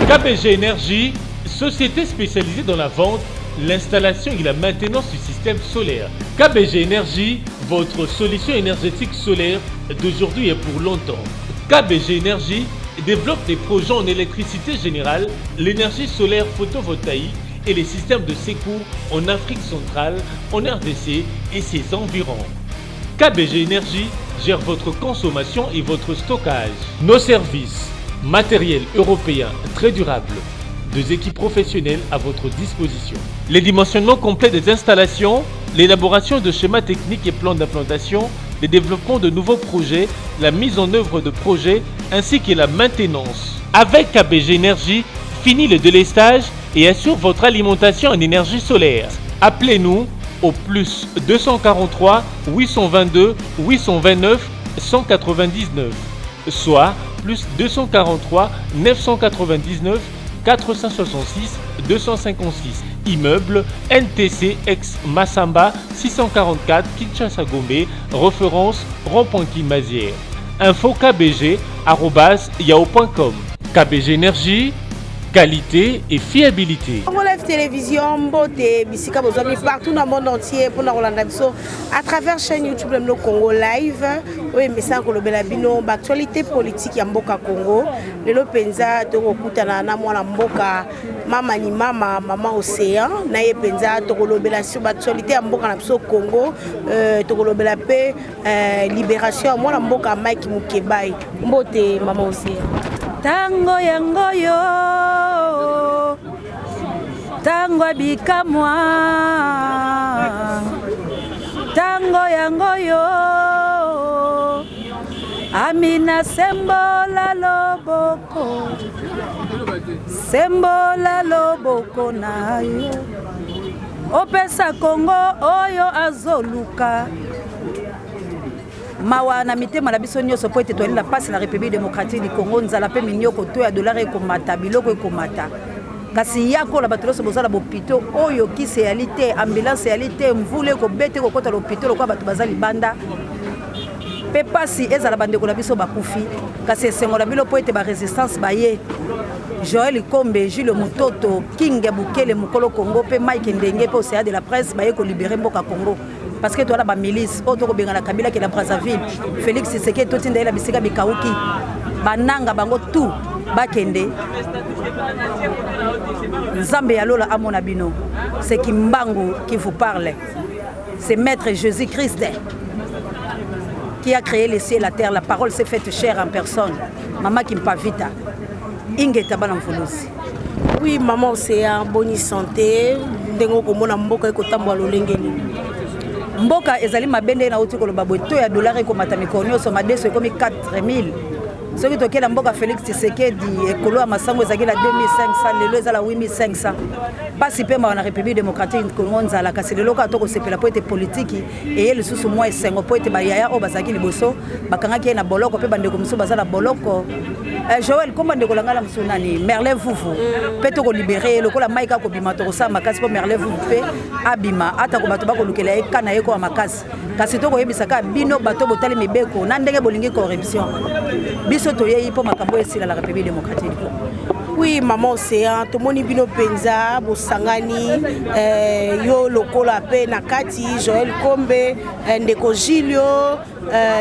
KBG Énergie, société spécialisée dans la vente, l'installation et la maintenance du système solaire. KBG Énergie, votre solution énergétique solaire d'aujourd'hui et pour longtemps. KBG Énergie développe des projets en électricité générale, l'énergie solaire photovoltaïque et les systèmes de secours en Afrique centrale, en RDC et ses environs. KBG Énergie gère votre consommation et votre stockage. Nos services, matériel européen très durable, 2 équipes professionnelles à votre disposition. Les dimensionnements complets des installations, l'élaboration de schémas techniques et plans d'implantation, le développement de nouveaux projets, la mise en œuvre de projets ainsi que la maintenance. Avec KBG Énergie, fini le délestage et assure votre alimentation en énergie solaire. Appelez-nous au plus 243 822 829 199, soit plus 243 999 466 256. Immeuble NTC ex Massamba 644 Kinshasa Gombe, référence rond-point Kimazière. Info kbg@yahoo.com. KBG Énergie, qualité et fiabilité. On relève télévision, beauté, bisika bozami partout dans le monde entier pour nous Rolanda biso à travers chaîne YouTube le Congo Live. Oui, mais ça ko lobela bino actualité politique ya mboka Congo. Lelo penza to kokutana na mwana mboka mama ni mama Océan na ye penza to lobela sur actualité ya mboka na biso Congo, to lobela pe libération mwana mboka Mike Mukebai. Mbote mama Océan. Tango yango yo tango bikamwa tango yango yo Amina sembola loboko na yo opesa Kongo oyo azoluka mawa na mitema na biso nyonso po ete toali la passe la République démocratique du Congo nzala pe minyoko to ya dollar ekomata biloko ekomata kasi yako la batoloso bozala bopito oyo kisi réalité ambulance réalité mvule ko bete ko kota l'hôpital ko batu bazali banda pe pasi ezala bandeko na biso bakufi kasi esengola bilo po ete ba résistance baye Joël Kombe, Jules Mutoto, King Bukele Mukolo Congo pe Mike Ndenge pe OCA de la presse baye ko libérer mboka Congo. Parce que toi la milice auto ko benga na Kabila ki la Brazzaville Félix Tshisekedi totinda la bisika bikauki bananga bango tout bakende Nzambe ya lola amona bino c'est Kimbangu qui vous parle, c'est maître Jésus-Christ qui a créé les cieux et la terre. La parole s'est faite chair en personne. Maman Kimpavita Inge Tabana Mfulusi. Oui, maman c'est en bonne santé ndengo ko mona mboka ko tambwa lolengeli mboka ezali mabende na uti koloba boto ya dollar ekomata mikonyo so madeso ekomi 4000 soki tokela mboka Félix Tshisekedi ekolo ya masango ezaki la 2500 lelo ezala 8500 pasi pema na République démocratique du Congo nzala kasi lelo ka toko sepela po ete politique eye lisusu mwa esengo po ete bayaya o bazaki liboso bakangaki na boloko pe bandeko musu bazala boloko Joël komba ndeko langala musunani Merlin Vuvu pe toko libérer lokola maika ko bima to sa makasi po Merlin Vuvu pe abima ata ko bato bako lukela e kana eko makasi kasi toko yebisaka bino bato botali mibeko na ndenge bolingi corruption biso toyei po makambo esila la République démocratique. Oui, maman Océan, tout le monde bino penza, Bosangani, yo lokola pe nakati, Joël Kombe, ndeko Gilio,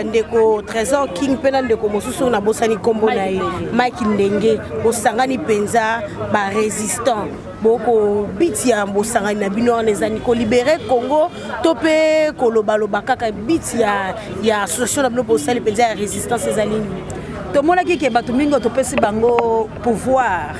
ndeko Trésor King pena ndeko mosusu na bosani kombo na ye, Mike Ndenge, Bosangani penza ba résistant. Boko biti ya Bosangani na bino nezani ko libérer Congo, topé kolobaloba kaka biti ya association na bino bosali penza ya résistance ezali. Tout le monde qui est battu mingo to pesi bango pouvoir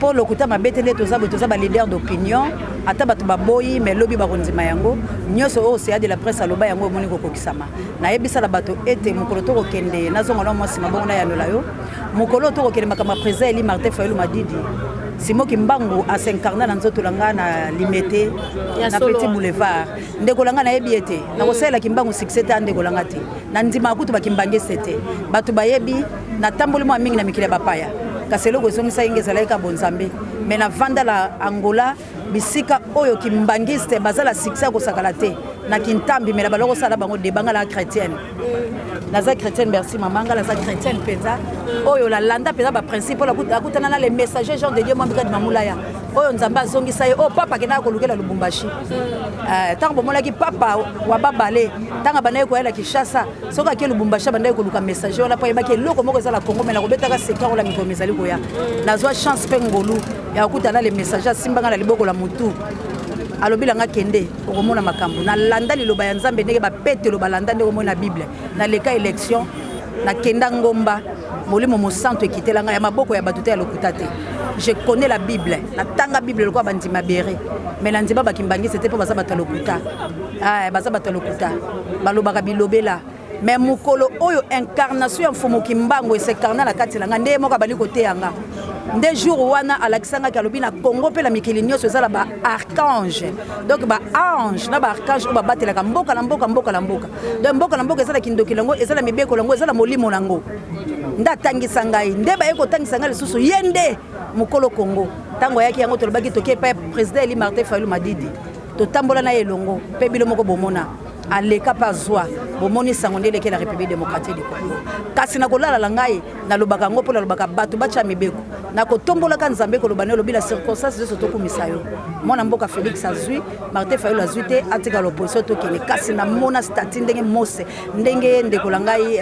pour le kuta mabete nde toza ba leader d'opinion ata batu baboyi mais lobby barondima yango nyoso o OCA de la presse aloba yango moni ko kokisama na yebisa la bato ete mukolo to kokende nazonga na mwasi mabongo na yanola yo mukolo to kokende makama président Eli Martin Fayulu Madidi Simo Kimbangu a s'incarné dans nzoto langa na limité na petit boulevard ndeko langa na yebi ete na kosela Kimbangu succès ta ndeko langa te na ndima kutu ba Kimbange sete batu bayebi na tamboli mo mingi na mikile bapaya kaselo ko songisa ingeza laika bonzambe mais na vanda la Angola bisika oyo Kimbangiste bazala succès ko sakala te na kintambi mais la baloko sala bango de bangala chrétienne naza chrétienne merci mamanga naza chrétienne penza oyo la landa penza ba principe la kutana na les messagers Jean de Dieu mwambika de mamulaya oyo nzamba azongisa ye oh papa kena kolukela Lubumbashi tango bomolaki papa wa babale tanga banaye ko yela Kishasa soka ke Lubumbashi banaye koluka messager ona pa yebaki loko moko za la Congo mais la kobetaka sekar la miko mezali ko ya nazwa chance pengolu ya kutana les messagers simbanga na liboko la mutu alobi langa kende okomona makambo na landa liloba ya Nzambe ndenge bapete lo balanda ndenge omona Bible na leka élection na kenda ngomba molimo mosanto ekitelanga ya maboko ya batuta ya lokuta te je connais la Bible na tanga Bible lokwa bandima bere mais na nzima bakimbangi c'était pour baza batalokuta baza batalokuta balobaka bilobela mais mukolo oyo incarnation ya mfumo Kimbangu esekarna la kati langa nde moko bali kote yanga nde jour wana Alexandra Kalobi na Congo pe la mikili nyonso ezala ba archange donc ba ange na ba archange ba batela ka mboka na mboka donc mboka na mboka ezala kindoki lango ezala mibeko lango ezala molimo lango nda tangisa ngai nde ba eko tangisa ngai lisusu yende mukolo Congo tango yaki yango tolobaki toke pa président Eli Martin Fayulu Madidi to tambola na elongo pe bilo moko bomona aleka pa zwa bomoni sango ndele ke la République démocratique du Congo kasi na kolala la ngai na lobaka ngo pola lobaka batu bacha mibeko na kotombola ka Nzambe ko lobane lobi la circonstance de soto kumisayo mona mboka Félix azui Martin Fayulu azui te atika l'opposition to kene kasi na mona statut ndenge mose ndenge ndeko la ngai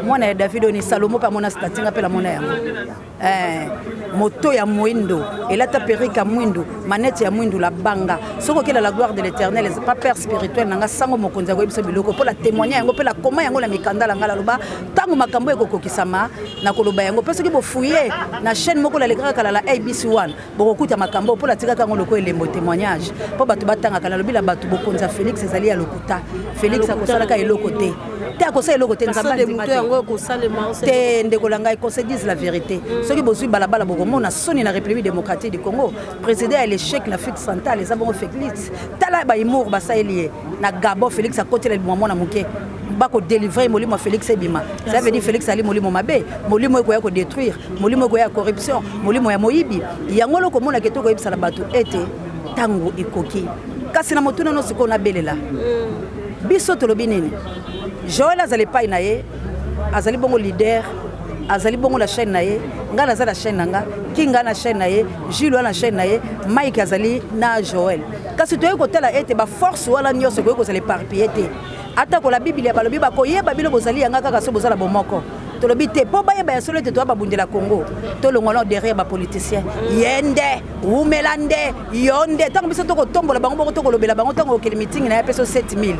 mwana David ni Salomo pa mona statut ngapela mona yango moto ya mwindo elata perika mwindo manette ya mwindo la banga soko kela la gloire de l'Éternel pas père spirituel nanga sango mokonza ko biso biloko pour la témoigner yango pe la koma yango la mikanda la ngala loba tango makambo ekokokisama na koloba yango pe soki bo fouiller na chaîne moko la lekaka kala la ABC1 bokokuta makambo pour la tika kango loko elembo témoignage po batu batanga kala lobi la batu bokonza Félix ezali ya lokuta Félix akosala ka eloko te te akosala eloko te nzamba yango ko salema te ndeko la ngai qu'on se dise la vérité soki bozui balabala bokomona soni na République démocratique du Congo président à l'échec la Afrique centrale les abongo Félix tala ba imour ba saelie na Gabon Félix a côté le moment na muke bako délivrer molimo Félix ebima ça veut dire Félix ali molimo mabe molimo eko ya ko détruire molimo eko ya corruption molimo ya moyibi yango loko mona ketoko yebisa la bato ete tango ekoki kasi na motuna no siko na belela biso tolobi nini Joël azali pa inaye azali bongo leader azali bongo la chaîne naye nga na la chaîne nanga kinga na chaîne naye Jules na chaîne naye Mike azali na Joël kasi toye ko tela ete ba force wala nyonso ko zali parpiller te ata ko la Bible ya balobi ba ko yeba bilo bozali yanga kaka so bozala bomoko tolobi te po ba yeba ya solo te to ba bundela Congo to longola derrière ba politicien yende umelande yonde tango biso to ko tombola bango boko to ko lobela bango tango ke meeting na ya peso 7000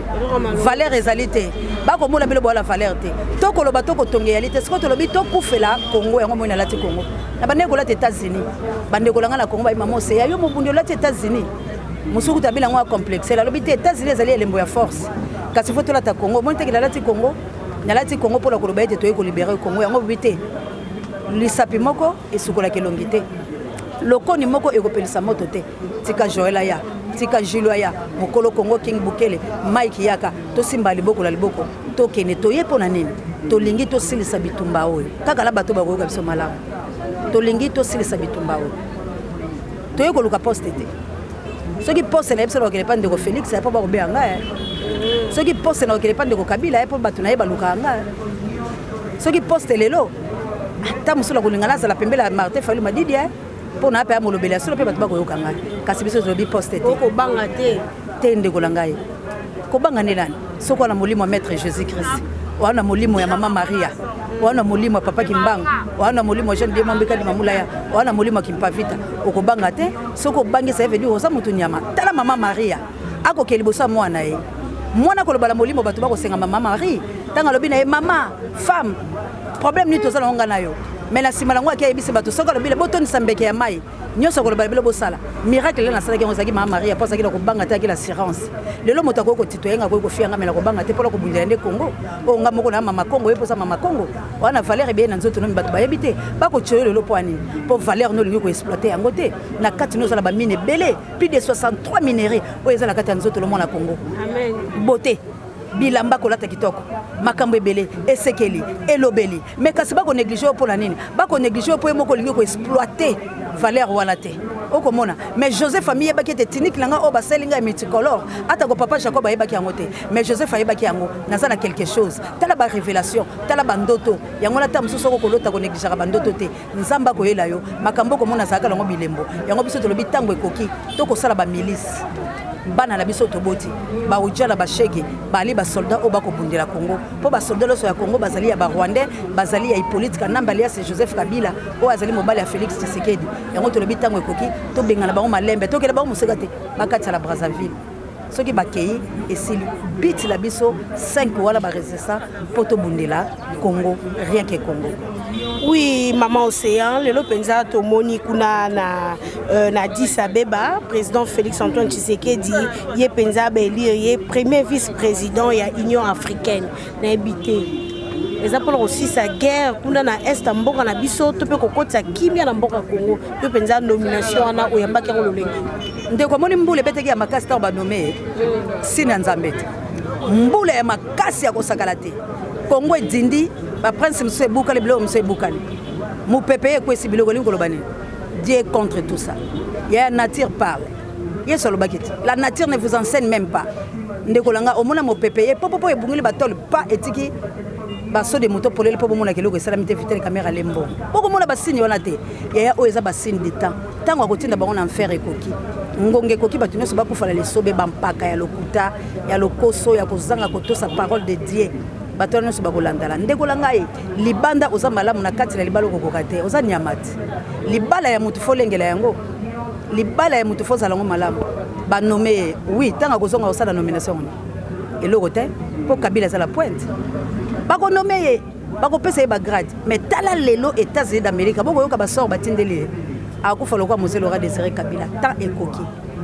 valeur ezalité ba ko mola bilo bola valeur te to ko loba to ko tongeyalité siko to lobi to kufela Congo yango mo na lati Congo na bande ko lati États-Unis bande ko langa na Congo ba mama se ya yo mo bundi lati États-Unis musuku tabila ngwa complexe la lobi te États-Unis ezali elembo ya force kasi faut to lata Congo mo te ki la lati Congo na lati Congo pour la koloba ete toye ko libérer Congo yango bité lisapi moko esukola kelongité lokoni moko ekopelisa moto te tika Joël aya tika Jules aya mokolo Congo King Bukele Mike yaka to simba liboko la liboko to kene toye pona nini to lingi to silisa bitumba oyo kaka la bato ba koyoka biso malamu to lingi to silisa bitumba oyo toye ko luka poste te soki poste na biso ko pas ndeko Félix ya pa ba ko be anga soki poste na okele pande ko Kabila e po batu na ye baluka nga soki poste lelo ta musula kolingana za la pembela Martin Fayulu Madidi po na pa molobela solo pe batu ba ko yokanga kasi biso zobi poste te ko banga te tende ko langai ko banga nelani soko na molimo maître Jésus Christ wana molimo ya mama Maria wana molimo papa Kimbangu wana molimo Jean de Mambeka di Mamulaya wana molimo Kimpavita ko banga te soko bangisa veut dire oza mutu nyama tala mama Maria ako kelibosa mwana ye mwana ko lobala molimo batu ba ko senga mama Marie tanga lobi na ye mama femme problème ni tozala onga na yo mais na sima lango akia yebisi bato soko lobile botoni sambeke ya mai nyoso ko lobile bosala miracle na sala ki ngozaki mama Maria posa ki ko banga ta ki l'assurance lelo moto ko titoyenga ko fianga mela ko banga te pola ko bundela nde Congo o nga moko na mama Congo e posa mama Congo wana valeur bien na nzoto no bato bayebite ba ko tchoyo lelo poani pour valeur no lingi ko exploiter yango te na kati no sala ba mine belé plus de 63 minerais o ezala kati nzoto lo mona Congo amen beauté bilamba kolata kitoko makambo ebele esekeli elobeli mais kasi bako négliger pour la nini bako négliger pour moko lingi ko exploiter valeur wana te okomona mais Joseph famille baki te tinique langa o baselinga multicolore ata ko papa Jacob ayebaki yango te mais Joseph ayebaki yango nazana quelque chose tala ba révélation tala bandoto yango na tamuso soko kolota ko négliger bandoto te nzamba ko yela yo makambo ko mona saka lango bilembo yango biso to lobi tango ekoki to ko sala ba milice bana la biso toboti ba ujala ba shege bali ba soldat o bako bundela Congo po ba soldat lo so ya Congo bazali ya ba Rwandais bazali ya Hippolyte Kanamba alias Joseph Kabila o azali mobali ya Félix Tshisekedi yango to lobi tango ekoki to benga na bango malembe to kele bango musegate bakati la Brazzaville soki bakei esili bit la biso 5 wala ba resistance poto bundela Congo rien que Congo. Oui, Maman Océan, le Lopenza Tomoni Kuna na Addis Abeba, président Félix Antoine Tshisekedi, yé penza élire premier vice-président de l'Union africaine, na habité. Les appels aussi sa guerre, kuna na est mboka na biso, to pe kokota kimia na mboka Congo, to penza nomination na oyamba ke lolenge. Ndeko moni mbule beteki ya makasi ta ba nommer sina nzambete. Mbule ya makasi ya kosakala te. Congo dindi ba prince monsieur Boukali blo monsieur Boukali mu pépé ko si biloko lingo lobani Dieu est contre tout ça. Il y a la nature parle. Il y a bakiti. La nature ne vous enseigne même pas. Ndeko langa omona mo pépé popo e bungili batol pas etiki ba so de moto polele popo mona keloko salamité vitel caméra lembo. Boko mona ba signe wana te. Ya o eza ba signe de temps. Tango akotinda bango na enfer ekoki. Ngonge koki batu nyonso bakufala lesobe bampaka ya lokuta ya lokoso ya kozanga kotosa parole de Dieu. Batono so bakolandala ndeko langai libanda oza malamu na kati na libalo kokokate oza nyamati libala ya mutu folengela yango libala ya mutu foza lango malamu ba nommer oui tanga kozonga osala nomination eloko te po Kabila za la pointe bako nommer bako pesa ba grade mais tala lelo États-Unis d'Amérique boko yoka ba sort batindeli akufa lokwa Moselo ra Désiré Kabila tant ekoki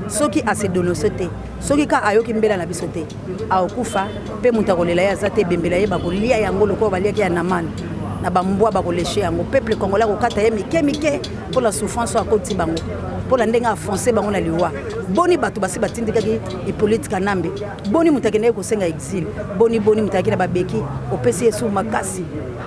soki a se donosete soki ka ayoki mbela na bisote akufa pe mutakolela ya zate bembela ye bakolia yango lokwa baliaki ya namani na bambwa bakoleshe yango peuple congolais kokata ye mike pour la souffrance à koti bango pour la ndenga foncer bango na liwa boni batu basi batindikaki Hippolyte Kanambe boni mutakene ko senga exil boni mutakina babeki opesi yesu makasi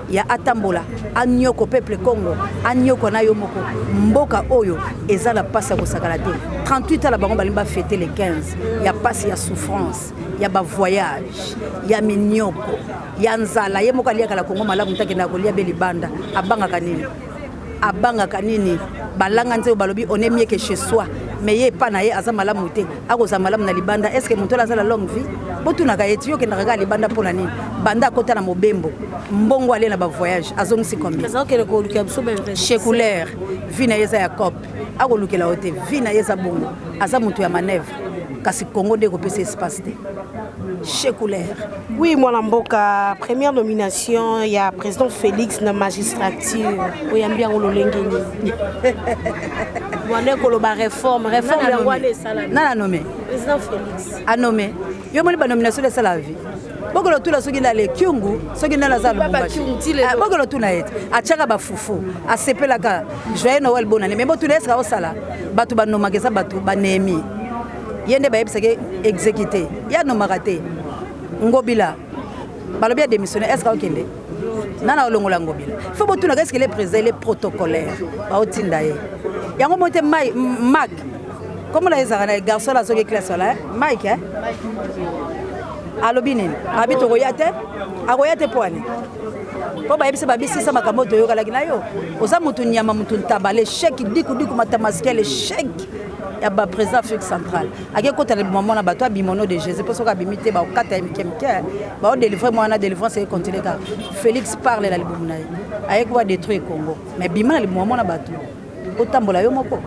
ya atambola anyoko peuple Congo anyoko na yo moko mboka oyo ezala pasi ko sakala te 38 ala bango balimba fêter les 15 ya pasi ya souffrance ya ba voyage ya minyoko ya nzala ye moko aliaka la Congo malamu mutakena ko lia beli banda abanga kanini balanga nzeo balobi on est mieux que chez soi mais ye pa na ye aza malamu te akoza malamu na libanda est-ce que mutola za la longue vie botuna ka yeti yo ke na libanda pona nini banda kota na mobembo mbongo ale na ba voyage azongisi combien ça que le ko lukia biso ben chez couleur vina yeza ya cop akolukela hote vina yeza bongo aza mutu ya manœuvre kasi Congo de ko pesa espace te chez couleur. Oui, moi Mboka, première nomination, il y a président Félix na magistrature. Oyambia ngololengeni. Wane koloba réforme la wane sala. Nana nommé. Président Félix. A nommé. Yo moni ba nomination de sala vie. Bokolo tula soki na le kyungu, soki na la za Lubumbashi. Bokolo tuna et. Achaka ba fufu, a sepela ka. Joyeux Noël bonane. Mais botu leska osala. Batu ba nomageza batu ba nemi. Yende ba yebisake exécuté. Ya no marate. Ngobila. Balobi a démissionné. Est-ce qu'il okende? Nana olongola Ngobila. Faut botuna qu'est-ce qu'il est président, il est protocolaire. Ba otindaye. Yango monte Mac. Comment la ezara garçon la soki classe là? Mike hein? Alobine. Abito royate? Aroyate poani. Po ba yebisa ba bisisa makambo to yoka lakina yo. Oza mutu nyama mutu tabale chèque diku matamaske le chèque. Ya ba président Afrique centrale ake kota le moment na bato bimono de Jésus parce que abimité ba okata mkemke ba o délivrer moi na délivrance et continuer ka Félix parle la libumuna aye ko détruire Congo mais bima le moment na bato otambola yo moko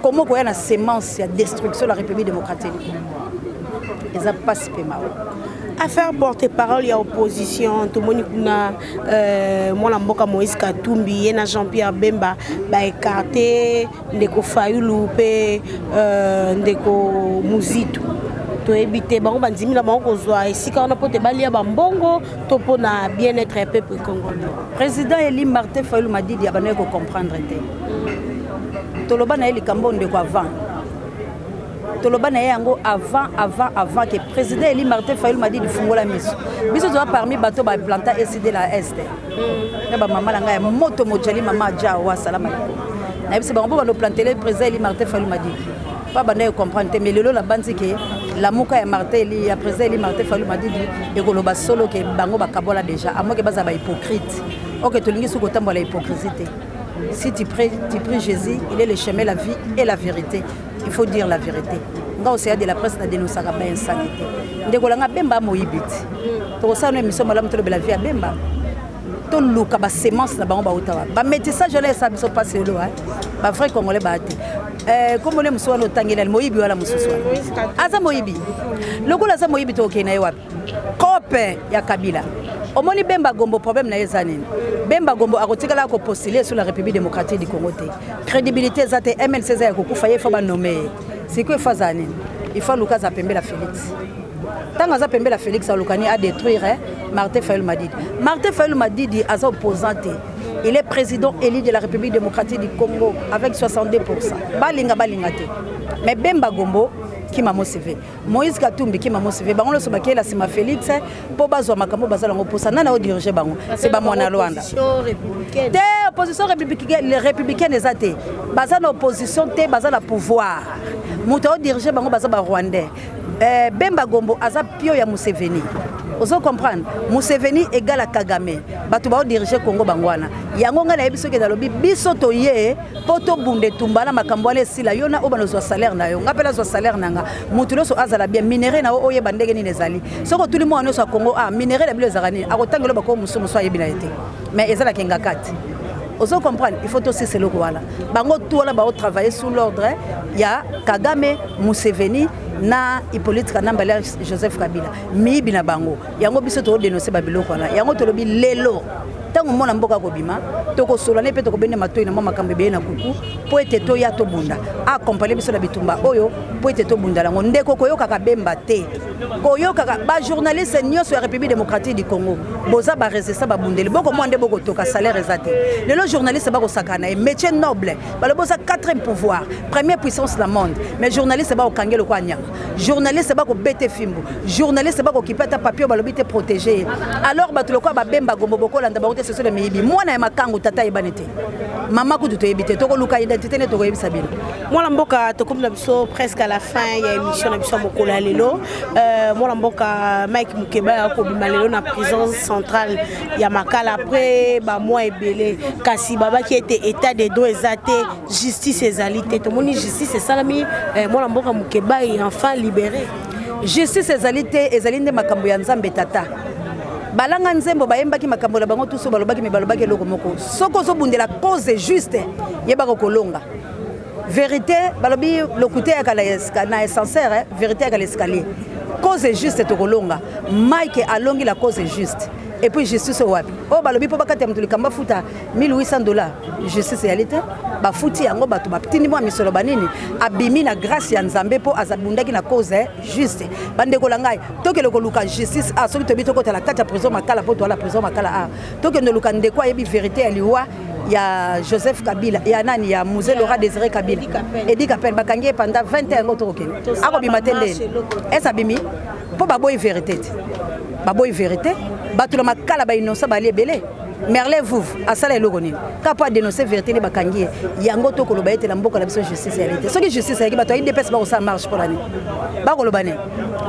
comment ko ya na sémence ya destruction de la République démocratique Ils n'ont pas si peu mal. À faire porte-parole, il y a opposition. Tout le monde moi, la mboka Moïse Katumbi, et Jean-Pierre Bemba, écarté, ndeko Fayulu, ndeko Muzitu. To éviter bango bandimi la bango kozwa ici quand on a pote balia bambongo to pona bien-être peuple congolais. Président Eli Martin Fayulu m'a dit il y a pas de comprendre té. Toloba na Eli Kambo ndeko avant. Toloba na yango avant que président Eli Martin Fayulu m'a dit de fungola miso. Biso zo parmi bateau ba planta SID la Est. Na ba mama la nga moto mojali mama ja wa salama. Na biso bango ba no planter le président Eli Martin Fayulu m'a dit pas bande comprendre mais lelo la bande que la muka ya Martin Eli ya président Eli Martin Fayulu m'a dit et koloba solo que bango ba kabola déjà à moi que baza ba hypocrite. OK to lingi suko tambo la hypocrisie. Si tu pries Jésus, il est le chemin, la vie et la vérité. Il faut dire la vérité. Nga aussi de la presse na dénoncer ba insanité. Ndeko langa bemba moyibiti. To ça no émission malamu to la vie à bemba. To luka ba semence na bango ba utawa. Ba métissage là ça biso passer lo hein. Ba vrai congolais ba ate. Comme le muso no tangela moyibi wala mususu. Aza moyibi. Lokola za moyibi to kena wapi? Kope ya Kabila. Omoni Bemba Gombo problème na ezanini. Bemba Gombo akotikala ko postuler sur la République démocratique du Congo. Crédibilité zate MLC za ko kufa yefa ba nommer. C'est quoi fazanini? Il faut Lucas Pembe la Félix. Tant que Pembe la Félix Alukani a détruire Martin Fayulu Madidi. Martin Fayulu Madidi a opposante. Il est président élu de la République démocratique du Congo avec 62%. Balinga te. Mais Bemba Gombo qui m'a motivé. Moïse Katumbi qui m'a motivé. Bango lo sobaki la sima Félix po bazwa makambo bazala ngoposa nana o diriger bango. C'est ba mwana Rwanda. Te opposition républicaine ezate. Bazana opposition te bazana pouvoir. Muto o diriger bango bazaba Rwandais. Bemba Gombo aza pio ya Museveni. Vous comprenez? Museveni égale à Kagame. Batu ba diriger Congo bangwana. Yango nga na yebiso ke dalobi biso to ye poto bunde tumbana makambo ale sila yona o banozwa salaire na yo. Ngapela zo salaire nanga. Mutulo so azala bien minéré na o ye bandege ni nezali. Soko tout le monde so Congo minéré la bilo zarani. Akotangelo bako muso muso yebina été. Mais ezala kenga kati. Vous comprenez? Il faut aussi se le voilà. Bango tout là ba travailler sous l'ordre ya Kagame, Museveni na Hippolyte Kanambala Joseph Kabila. Mi bina bango. Yango biso to dénoncer babiloko wana. Yango to lobi lelo. Tango mona mboka ko bima, to ko solane pe to ko bende matoyi na mama kambe na kuku, po ete to ya to bunda. Accompagner biso na bitumba oyo, po ete to bunda lango ndeko koyoka ka bemba te. Koyoka ba journaliste nyonso ya République démocratique du Congo. Boza ba resista ba bundeli. Boko mwande boko toka salaire ezate. Lelo journaliste ba ko sakana, métier noble. Ba le boza 4e pouvoir, première puissance dans le monde. Mais journaliste ba ko kangelo kwa nyama. Journaliste ba ko bete fimbo. Journaliste ba ko kipata papier ba lobite protéger. Alors ba tuloko ba bemba gombo boko landa ba ce sont les meilleurs. Moi na makangu tata ibanete. Mama ku tuto ebite to ko luka identité ne to ko ebisa bino. Moi la mboka to comme biso presque à la fin il y a émission na biso mokola lelo. Moi la mboka Mike Mukeba ko bima lelo na prison centrale ya Makala après ba mois ebele kasi baba qui était état de droit ezate justice ezalité to moni justice esalami moi la mboka Mukeba est enfin libéré. Justice ezalité ezalinde makambo ya Nzambe tata. Balanga nzembo bayembaki makambo la bango tuso balobaki me balobaki loko moko soko zo bundela cause juste yeba ko kolonga vérité balobi lokuté ya kala na sincère vérité ya kala escalier cause juste to kolonga Mike alongi la cause juste et puis justice wapi o balobi po bakati mtu likamba futa $1800 justice réalité ba futi yango bato batini mwa misolo banini abimi na grâce ya Nzambe po azabundaki na cause juste bande ko langai tokele ko luka justice a soki tobi tokota la kata prison Makala po to la prison Makala a tokende luka ndeko yebi vérité ya liwa ya Joseph Kabila ya nani ya Musée Laurent Désiré Kabila Edi Kapel bakangi pendant 20 ans otokene ako bimatende esa bimi po baboy vérité baboy vérité bato la Makala ba innocent ba lebele Merle vous asala eloko nini capable dénoncer vérité les bakangi yango to koloba ete la mboka la biso justice réalité ce qui justice est bato IDPS ba ça marche pour l'année ba koloba ne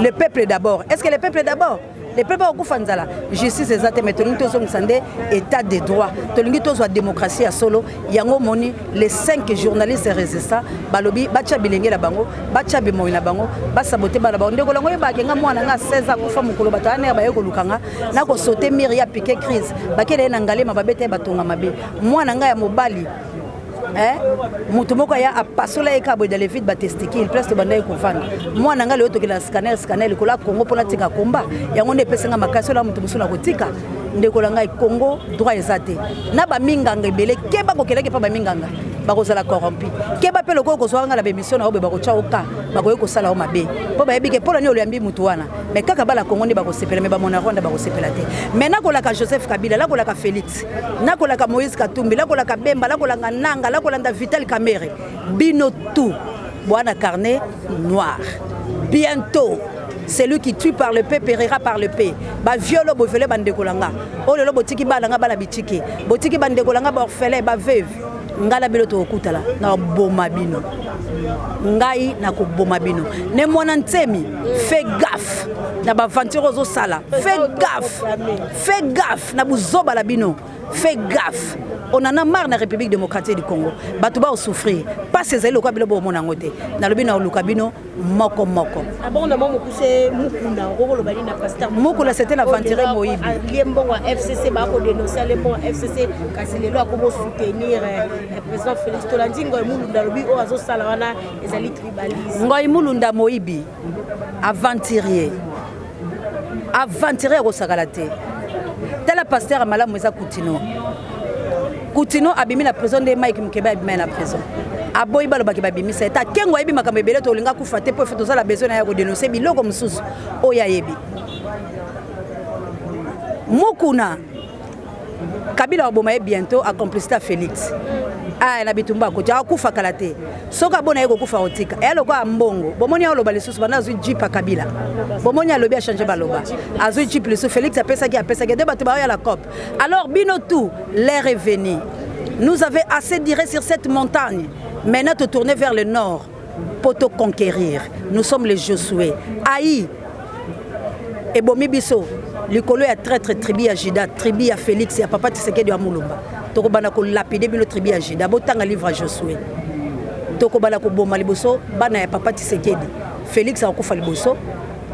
le peuple d'abord est-ce que le peuple d'abord le peuple au kufanzala justice ezate metoni to so msande état de droit to lingi to zo démocratie ya solo yango moni les 5 journalistes résistants balobi bacha bilenge la bango bacha bimoyi na bango ba saboter bala bango ndeko lango yeba kenga mwana nga 16 akufa mukolo batana ba yeko lukanga na ko sauter miria piquer crise bakele na ngalema babete batonga mabe mwana nga ya mobali moto moko ya apasola eka boy dans les vides ba testicule presque banda ko vanda mwana ngale oto kila scanner ko la Congo pona tika komba yango ne pesenga makasi la moto musula kotika ndeko la ngai Congo droit ezate na ba minganga ebele keba ko keleke pa ba minganga bakozala corrompu keba pe lokoko kozwanga la bémission na obe bakocha oka bakoye kosala o mabe po ba yebike pona ni oliambi mutu wana mais kaka bala Congo ne bakosepela mais ba mona Rwanda bakosepela te maintenant ko la ka Joseph Kabila la ko la ka Félix na ko la ka Moïse Katumbi la ko la ka Bemba la ko la Nanga la ko la Vital Kamerhe bino tout boana carnet noir bientôt celui qui tue par le paix périra par le paix ba violo bo vele bande kolanga o lelo botiki bana nga bala bitiki botiki bande kolanga ba orphelin ba veuve ngala bilo to okutala na boma bino ngai na ko boma bino ne mwana ntemi fais gaffe na ba aventure zo sala fais gaffe na buzoba la bino fais gaffe on en a marre na République démocratique du Congo bato ba souffrir pas ces élo kwa bilo bo mona ngote na lobi na lukabino moko abonda mo poussé mukuna ngolo bali na pasteur mukula c'était l'aventure Moïbi liembo wa FCC ba ko dénoncer liembo wa FCC kasi lelo akobo soutenir président Félix Tolandingo mulunda lobi o azo sala wana ezali tribalisme ngoi mulunda Moïbi aventurier ko sagalate tela pasteur malamu eza Coutinho abimi la prison de Mike Mukeba abimi la prison aboyi balobaki babimisa eta kengo ayebi makambo ebele to olinga kufa te po fe tozala besoin ya kodénoncer biloko mosusu oyo ayebi mukuna Kabila oboma ye bientôt a complicité à Félix na bitumba ko ja kufa kala te soka bona yeko kufa otika eloko ambongo bomoni aloba lisusu bana azu jipa Kabila bomoni alobi a changer baloba azu jipa lisusu Félix apesa ki débat ba ya la COP alors bino tout l'air est venu nous avait assez tiré sur cette montagne maintenant te tourner vers le nord pour te conquérir nous sommes les Josué Aïe et bomi biso likolo ya traître tribu ya Juda tribu ya Félix ya papa Tshisekedi wa Mulumba toko bana ko lapider bino tribu ya Juda botanga livre à Josué toko bana ko boma liboso bana ya papa Tshisekedi Félix akufa liboso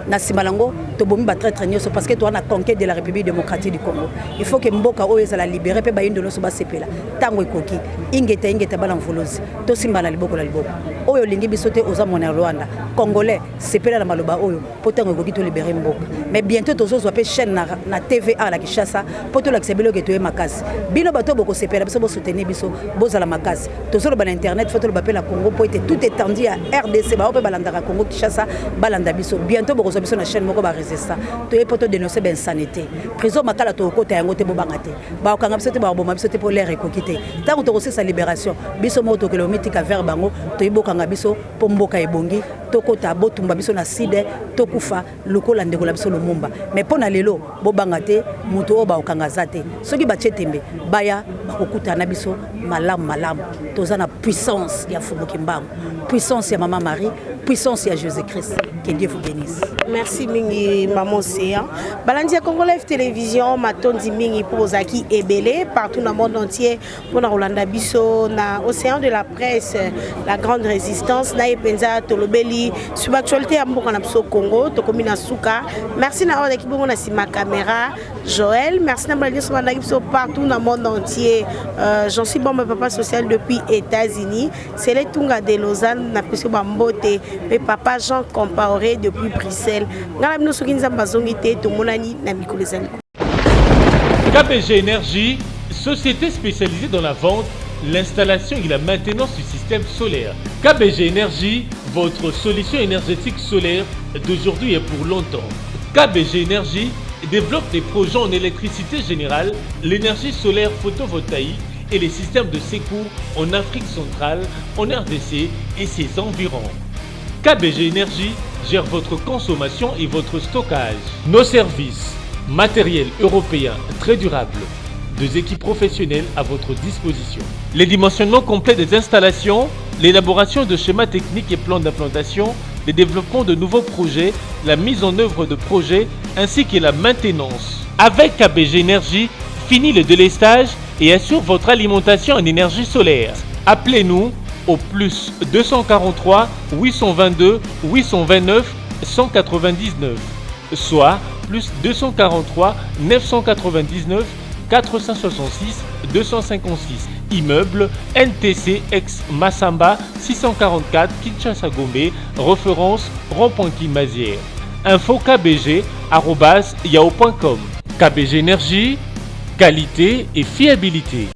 na simalango to bomi ba traître nyoso parce que toi na conquête de la République démocratique du Congo il faut que mboka oyo ezala libérer pe ba indolo so ba sepela tango ekoki ingeta bana mvolozi to simbala liboko la liboko oyo lingi bisote oza mona Rwanda congolais sepela na maloba oyo po tango ekoki to libérer mboka mais bientôt tozo zo pe chaîne na TVA la Kinshasa po to la kisebelo ke to e makasi bino bato boko sepela biso bo soutenir biso boza la makasi tozo lo ba internet faut to lo ba pe la Congo po ete tout étendu à RDC ba ope balandaka Congo Kinshasa balanda biso bientôt boko biso na chaîne moko ba résistant to e poto dénoncer ben sanité prison makala to kota yango te bobangate ba okanga biso te ba boma biso te po l'air ekokite tango to sa libération biso moto kilométrique vers bango to ibokanga biso po mboka ebongi to kota botumba biso na side to kufa lokola ndeko la biso lumumba mais pona lelo bobangate muto o ba okanga zate soki ba chetembe baya bakokuta na biso malamu toza na puissance ya Fubuki Mbangu puissance ya Maman Marie puissance ya Jésus-Christ. Que Dieu vous bénisse. Merci mingi maman Océan. Balandi Congo Live Télévision matondi mingi pour Zaki Ebele partout dans le monde entier pour na Rolanda Biso na Océan de la presse la grande résistance na Epenza Tolobeli sur l'actualité à Mboka na biso Congo to komina suka. Merci na équipe na sima caméra Joël, merci na balandi sur biso partout dans le monde entier. J'en suis bon papa social depuis États-Unis. C'est les Tunga de Lausanne na biso Bambote et papa Jean Compaoré depuis Bruxelles. KBG Énergie, société spécialisée dans la vente, l'installation et la maintenance du système solaire. KBG Énergie, votre solution énergétique solaire d'aujourd'hui et pour longtemps. KBG Énergie développe des projets en électricité générale, l'énergie solaire photovoltaïque et les systèmes de secours en Afrique centrale, en RDC et ses environs. KBG Énergie gère votre consommation et votre stockage. Nos services, matériel européen très durable, 2 équipes professionnelles à votre disposition. Les dimensionnements complets des installations, l'élaboration de schémas techniques et plans d'implantation, le développement de nouveaux projets, la mise en œuvre de projets ainsi que la maintenance. Avec KBG Énergie, fini le délestage et assure votre alimentation en énergie solaire. Appelez-nous au plus 243 822 829 199, soit plus 243 999 466 256. immeuble NTC ex Massamba 644 Kinshasa Gombe, référence rond-point Kimazière. Info kbg@yahoo.com. KBG Énergie, qualité et fiabilité.